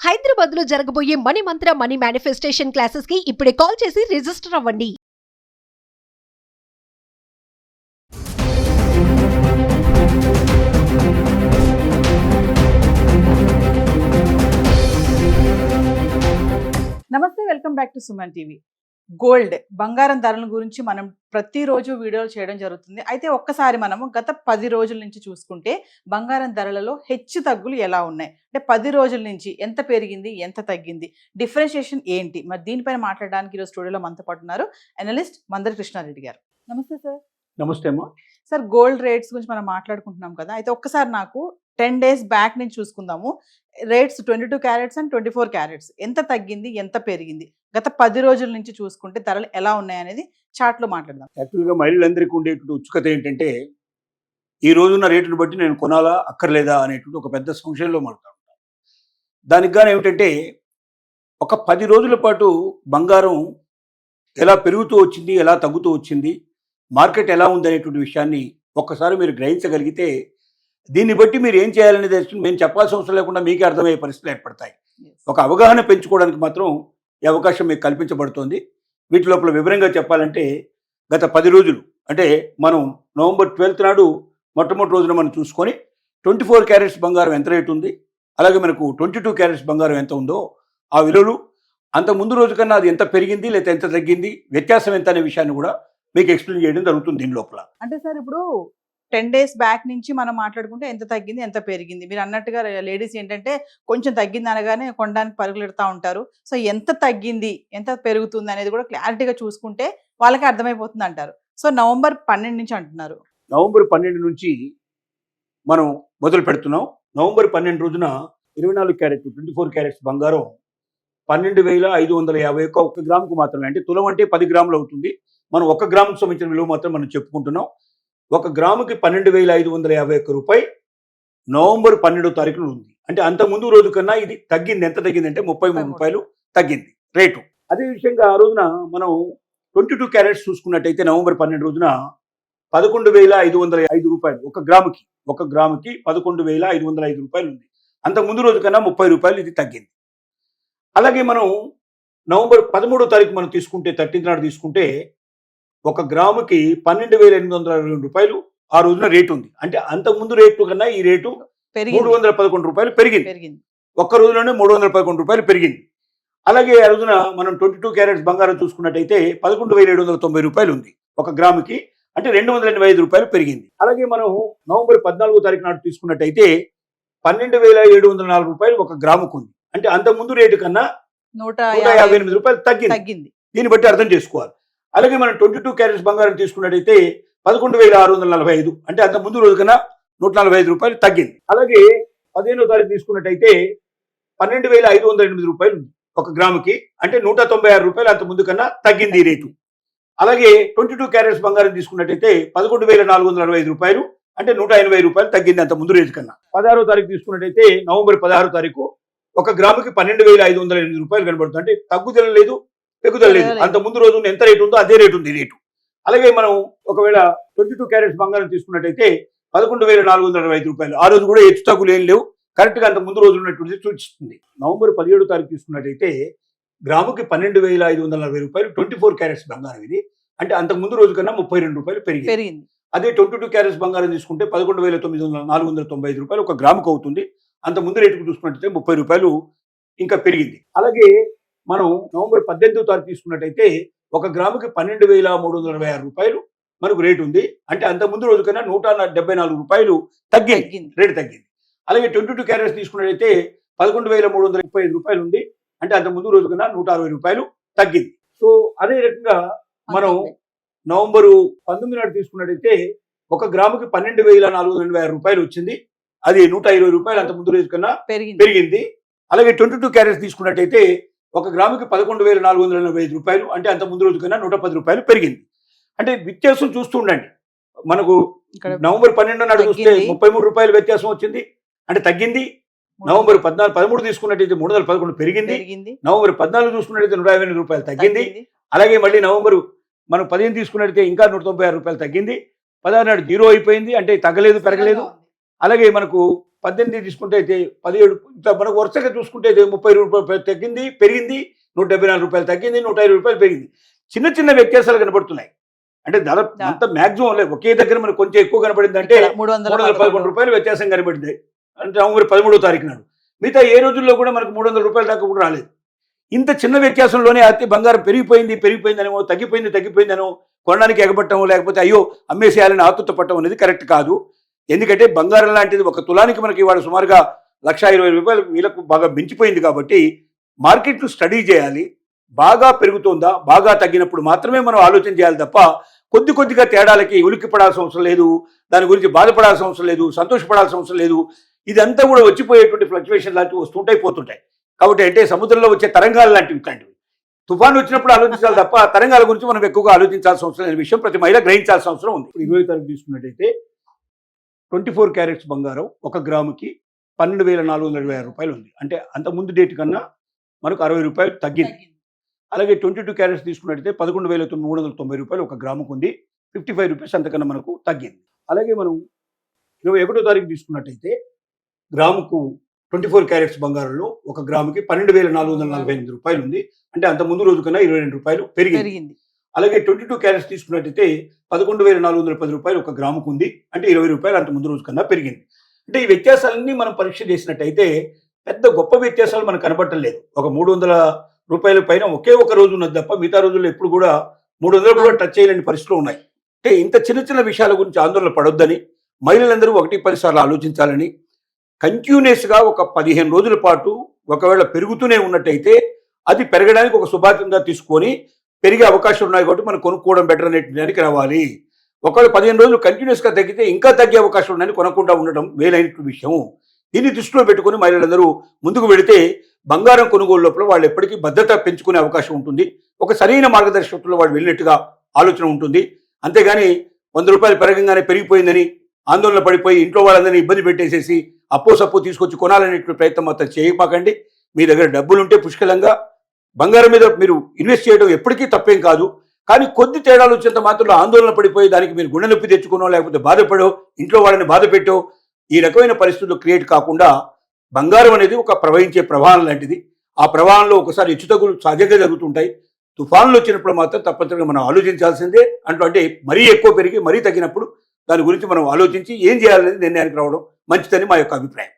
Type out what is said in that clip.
హైదరాబాద్ లో జరగబోయే మనీ మంత్ర money manifestation classes కి ఇప్పుడే కాల్ చేసి రిజిస్టర్ అవ్వండి. నమస్తే, welcome back to Suman TV. Gold బంగారం ధరల గురించి మనం ప్రతిరోజు వీడియోలు చేయడం జరుగుతుంది. అయితే ఒక్కసారి మనము గత 10 రోజుల నుంచి చూసుకుంటే బంగారం ధరలలో హెచ్చు తగ్గులు ఎలా ఉన్నాయి, అంటే 10 రోజుల నుంచి ఎంత పెరిగింది, ఎంత తగ్గింది, డిఫరెన్షియేషన్ ఏంటి, మరి దీనిపైన మాట్లాడడానికి ఈరోజు స్టూడియోలో మనతో పాటు ఉన్నారు అనలిస్ట్ మందరి కృష్ణారెడ్డి గారు. నమస్తే సార్. నమస్తే అమ్మా. సార్, గోల్డ్ రేట్స్ గురించి మనం మాట్లాడుకుంటున్నాం కదా, అయితే ఒక్కసారి నాకు 10 days బ్యాక్ నుంచి చూసుకుందాము. రేట్స్ 22 క్యారెట్స్ అండ్ 24 క్యారెట్స్ ఎంత తగ్గింది, ఎంత పెరిగింది, గత 10 రోజుల నుంచి చూసుకుంటే ధరలు ఎలా ఉన్నాయి అనేది చార్ట్లో మాట్లాడదాం. యాక్చువల్గా మహిళలందరికీ ఉండేటువంటి ఉత్సుకత ఏంటంటే ఈ రోజున్న రేటును బట్టి నేను కొనాలా అక్కర్లేదా అనేటువంటి ఒక పెద్ద సంశయంలో మాట్లాడుతాను. దానికి గాను ఏమిటంటే ఒక 10 రోజుల పాటు బంగారం ఎలా పెరుగుతూ వచ్చింది, ఎలా తగ్గుతూ వచ్చింది, మార్కెట్ ఎలా ఉంది అనేటువంటి విషయాన్ని ఒక్కసారి మీరు గ్రహించగలిగితే దీన్ని బట్టి మీరు ఏం చేయాలనేది మేము చెప్పాల్సిన అవసరం లేకుండా మీకే అర్థమయ్యే పరిస్థితులు ఏర్పడతాయి. ఒక అవగాహన పెంచుకోవడానికి మాత్రం ఈ అవకాశం మీకు కల్పించబడుతోంది. వీటి లోపల వివరంగా చెప్పాలంటే గత 10 రోజులు అంటే మనం నవంబర్ 12th నాడు మొట్టమొదటి రోజున మనం చూసుకొని 24 క్యారెట్స్ బంగారం ఎంత రేటు ఉంది, అలాగే మనకు 22 క్యారెట్స్ బంగారం ఎంత ఉందో ఆ విలువలు అంత ముందు రోజు కన్నా అది ఎంత పెరిగింది లేదా ఎంత తగ్గింది, వ్యత్యాసం ఎంత అనే విషయాన్ని కూడా మీకు ఎక్స్ప్లెయిన్ చేయడం జరుగుతుంది దీని లోపల. అంటే సార్, ఇప్పుడు 10 days బ్యాక్ నుంచి మనం మాట్లాడుకుంటే ఎంత తగ్గింది, ఎంత పెరిగింది, మీరు అన్నట్టుగా లేడీస్ ఏంటంటే కొంచెం తగ్గింది అనగానే కొనడానికి పరుగులెడతా ఉంటారు. సో ఎంత తగ్గింది, ఎంత పెరుగుతుంది అనేది కూడా క్లారిటీగా చూసుకుంటే వాళ్ళకి అర్థమైపోతుంది అంటారు. సో నవంబర్ 12 నుంచి అంటున్నారు. నవంబర్ 12 నుంచి మనం మొదలు పెడుతున్నాం. నవంబర్ 12 రోజున 24 క్యారెట్ 24 క్యారెట్స్ బంగారం 12,550 ఒక గ్రాముకు మాత్రమే, అంటే తులం అంటే 10 గ్రాములు అవుతుంది. మనం 1 గ్రాముకు సంబంధించిన విలువ మాత్రం మనం చెప్పుకుంటున్నాం. 1 గ్రాముకి 12,551 రూపాయి నవంబర్ 12వ తారీఖున ఉంది. అంటే అంత ముందు రోజు కన్నా ఇది తగ్గింది. ఎంత తగ్గింది అంటే 33 రూపాయలు తగ్గింది రేటు. అదే విషయంగా ఆ రోజున మనం 22 క్యారెట్స్ చూసుకున్నట్టయితే నవంబర్ 12 రోజున 11,505 రూపాయలు ఒక గ్రాముకి 11,505 రూపాయలు ఉంది. అంత ముందు రోజు కన్నా 30 రూపాయలు ఇది తగ్గింది. అలాగే మనం నవంబర్ 13వ తారీఖు మనం తీసుకుంటే 13th నాడు తీసుకుంటే 1 గ్రాముకి 12,822 రూపాయలు ఆ రోజున రేటు ఉంది. అంటే అంత ముందు రేటు కన్నా ఈ రేటు 311 రూపాయలు పెరిగింది. ఒక్క రోజులోనే 311 రూపాయలు పెరిగింది. అలాగే ఆ రోజున మనం 22 క్యారెట్స్ బంగారం చూసుకున్నట్టయితే 11,790 రూపాయలు ఉంది 1 గ్రాముకి, అంటే 285 రూపాయలు పెరిగింది. అలాగే మనం నవంబర్ 14వ తారీఖు నాడు తీసుకున్నట్టయితే 12,704 రూపాయలు 1 గ్రాముకు ఉంది. అంటే అంత ముందు రేటు కన్నా 158 రూపాయలు తగ్గింది. దీన్ని బట్టి అర్థం చేసుకోవాలి. అలాగే మనం 22 క్యారెట్స్ బంగారం తీసుకున్నట్టయితే 11,645, అంటే అంత ముందు రోజు కన్నా 145 రూపాయలు తగ్గింది. అలాగే 15వ తారీఖు తీసుకున్నట్టయితే 12,508 రూపాయలు ఉంది 1 గ్రాముకి, అంటే 196 రూపాయలు అంత ముందు కన్నా తగ్గింది ఈ రేటు. అలాగే 22 క్యారెట్స్ బంగారం తీసుకున్నట్టయితే 11,465 రూపాయలు, అంటే 180 రూపాయలు తగ్గింది అంత ముందు రేటు కన్నా. 16వ తారీఖు తీసుకున్నట్టయితే నవంబర్ 16వ తారీఖు 1 గ్రాముకి 12,508 రూపాయలు కనబడుతుంది. అంటే తగ్గుదల లేదు, పెరుగుదల లేదు. అంత ముందు రోజు ఎంత రేటు ఉందో అదే రేటు ఉంది రేటు. అలాగే మనం ఒకవేళ 22 క్యారెట్స్ బంగారం తీసుకున్నట్టయితే 11,465 రూపాయలు, ఆ రోజు కూడా హెచ్చు తగ్గులు ఏం లేవు, కరెక్ట్గా అంత ముందు రోజు ఉన్నటువంటి సూచిస్తుంది. నవంబర్ 17వ తారీఖు తీసుకున్నట్టయితే గ్రాముకి 12,540 రూపాయలు 24 క్యారెట్స్ బంగారం ఇది, అంటే అంత ముందు రోజు కన్నా 32 రూపాయలు పెరిగింది. అదే 22 క్యారెట్స్ బంగారం తీసుకుంటే 11,495 రూపాయలు 1 గ్రాముకు అవుతుంది. అంత ముందు రేటుకు చూసుకున్నట్టయితే 30 రూపాయలు ఇంకా పెరిగింది. అలాగే మనం నవంబర్ 18వ తారీఖు తీసుకున్నట్టయితే 1 గ్రాముకి 12,326 రూపాయలు మనకు రేటు ఉంది. అంటే అంత ముందు రోజు కన్నా 174 రూపాయలు రేటు తగ్గింది. అలాగే 22 క్యారెట్స్ తీసుకున్నట్టయితే 11,335 రూపాయలు ఉంది. అంటే అంత ముందు రోజు కన్నా 160 రూపాయలు తగ్గింది. సో అదే రకంగా మనం నవంబరు 19 నాడు తీసుకున్నట్టయితే 1 గ్రాముకి 12,486 రూపాయలు వచ్చింది. అది 120 రూపాయలు అంత ముందు రోజు కన్నా పెరిగింది. అలాగే 22 క్యారెట్స్ తీసుకున్నట్టయితే 1 గ్రాముకి 11,485 రూపాయలు, అంటే అంత ముందు రోజు కన్నా 110 రూపాయలు పెరిగింది. అంటే వ్యత్యాసం చూస్తూ ఉండండి. మనకు నవంబర్ 12 నాడు చూస్తే 33 రూపాయలు వ్యత్యాసం వచ్చింది, అంటే తగ్గింది. నవంబర్ 13 తీసుకున్నట్టయితే 311 పెరిగింది. నవంబర్ 14 చూసుకున్నట్టయితే 158 రూపాయలు తగ్గింది. అలాగే మళ్ళీ నవంబరు మనం 15 తీసుకున్నట్టయితే ఇంకా 196 రూపాయలు తగ్గింది. 16 నాడు 0 అయిపోయింది, అంటే తగ్గలేదు, పెరగలేదు. అలాగే మనకు 18 తీసుకుంటే అయితే 17 ఇట్లా మనకు వరుసగా చూసుకుంటే అయితే 30 రూపాయలు తగ్గింది, పెరిగింది, 174 రూపాయలు తగ్గింది, 105 రూపాయలు పెరిగింది. చిన్న చిన్న వ్యత్యాసాలు కనబడుతున్నాయి. అంటే దాదాపు అంత మాక్సిమం లేదు, ఒకే దగ్గర మనకు కొంచెం ఎక్కువ కనబడింది అంటే 311 రూపాయలు వ్యత్యాసం కనబడింది అంటే నవంబర్ 13వ తారీఖు నాడు. మిగతా ఏ రోజుల్లో కూడా మనకు 300 రూపాయల దాకా కూడా రాలేదు. ఇంత చిన్న వ్యత్యాసంలోనే అతి బంగారం పెరిగిపోయిందనో తగ్గిపోయిందనో కొనడానికి ఎగబట్టడం, లేకపోతే అయ్యో అమ్మేసేయాలని ఆతుత పట్టడం అనేది కరెక్ట్ కాదు. ఎందుకంటే బంగారం లాంటిది ఒక తులానికి మనకి ఇవాళ సుమారుగా 1,20,000 రూపాయలు వీళ్ళకు బాగా మించిపోయింది. కాబట్టి మార్కెట్లు స్టడీ చేయాలి. బాగా పెరుగుతుందా, బాగా తగ్గినప్పుడు మాత్రమే మనం ఆలోచన చేయాలి తప్ప కొద్దిగా తేడాలకి ఉలిక్కి పడాల్సిన అవసరం లేదు, దాని గురించి బాధపడాల్సిన అవసరం లేదు, సంతోషపడాల్సిన అవసరం లేదు. ఇదంతా కూడా వచ్చిపోయేటువంటి ఫ్లక్చువేషన్ లాంటివి వస్తుంటాయి, పోతుంటాయి. కాబట్టి అంటే సముద్రంలో వచ్చే తరంగాలు లాంటివి ఇట్లాంటివి. తుఫాను వచ్చినప్పుడు ఆలోచించాలి తప్ప తరంగాల గురించి మనం ఎక్కువగా ఆలోచించాల్సిన అవసరం లేని విషయం ప్రతి మహిళ గ్రహించాల్సిన అవసరం ఉంది. 20 తారీఖు తీసుకున్నట్టయితే 24 క్యారెట్స్ బంగారం 1 గ్రాముకి 12,426 రూపాయలు ఉంది. అంటే అంత ముందు డేట్ కన్నా మనకు 60 రూపాయలు తగ్గింది. అలాగే 22 క్యారెట్స్ తీసుకున్నట్టయితే 11,390 రూపాయలు 1 గ్రాముకు ఉంది. 55 రూపీస్ అంతకన్నా మనకు తగ్గింది. అలాగే మనం 21వ తారీఖు తీసుకున్నట్టయితే గ్రాముకు 24 క్యారెట్స్ బంగారంలో 1 గ్రాముకి 12,448 రూపాయలు ఉంది. అంటే అంత ముందు రోజు కన్నా 22 రూపాయలు పెరిగింది. అలాగే 22 క్యారెట్స్ తీసుకున్నట్టయితే 11,410 రూపాయలు 1 గ్రాముకు ఉంది. అంటే 20 రూపాయలు అంత ముందు రోజు కన్నా పెరిగింది. అంటే ఈ వ్యత్యాసాలన్నీ మనం పరీక్ష చేసినట్టయితే పెద్ద గొప్ప వ్యత్యాసాలు మనకు కనబడటం లేదు. ఒక 300 రూపాయల పైన ఒకే ఒక రోజు ఉన్నది తప్ప మిగతా రోజుల్లో ఎప్పుడు కూడా 300 కూడా టచ్ చేయలేని పరిస్థితులు ఉన్నాయి. అంటే ఇంత చిన్న చిన్న విషయాల గురించి ఆందోళన పడొద్దని, మహిళలందరూ 1-10 సార్లు ఆలోచించాలని, కంటిన్యూస్గా ఒక 15 రోజుల పాటు ఒకవేళ పెరుగుతూనే ఉన్నట్టయితే అది పెరగడానికి ఒక శుభాతంగా తీసుకొని పెరిగే అవకాశం ఉన్నాయి కాబట్టి మనం కొనుక్కోవడం బెటర్ అనేటికి రావాలి. ఒకవేళ 15 రోజులు కంటిన్యూస్గా తగ్గితే ఇంకా తగ్గే అవకాశం ఉన్నాయని కొనకుండా ఉండడం మేలైన విషయం. దీన్ని దృష్టిలో పెట్టుకుని మహిళలందరూ ముందుకు వెళితే బంగారం కొనుగోలు లోపల వాళ్ళు ఎప్పటికీ భద్రత పెంచుకునే అవకాశం ఉంటుంది. ఒక సరైన మార్గదర్శకత్వంలో వాళ్ళు వెళ్ళినట్టుగా ఆలోచన ఉంటుంది. అంతేగాని 100 రూపాయలు పెరగంగానే పెరిగిపోయిందని ఆందోళన పడిపోయి ఇంట్లో వాళ్ళందరినీ ఇబ్బంది పెట్టేసేసి అప్పో తీసుకొచ్చి కొనాలనే ప్రయత్నం మాత్రం చేయమాకండి. మీ దగ్గర డబ్బులుంటే పుష్కలంగా బంగారం మీద మీరు ఇన్వెస్ట్ చేయడం ఎప్పటికీ తప్పేం కాదు. కానీ కొద్ది తేడాలు వచ్చేంత మాత్రం ఆందోళన పడిపోయి దానికి మీరు గుండె నొప్పి తెచ్చుకునో, లేకపోతే బాధపడో, ఇంట్లో వాళ్ళని బాధ పెట్టో ఈ రకమైన పరిస్థితులు క్రియేట్ కాకుండా బంగారం అనేది ఒక ప్రవహించే ప్రవాహం లాంటిది. ఆ ప్రవాహంలో ఒకసారి హెచ్చుతగ్గులు సహజంగా జరుగుతుంటాయి. తుఫాన్లు వచ్చినప్పుడు మాత్రం తప్పనిసరిగా మనం ఆలోచించాల్సిందే. అంటే మరీ ఎక్కువ పెరిగి మరీ తగ్గినప్పుడు దాని గురించి మనం ఆలోచించి ఏం చేయాలనేది నిర్ణయానికి రావడం మంచిదని మా యొక్క అభిప్రాయం.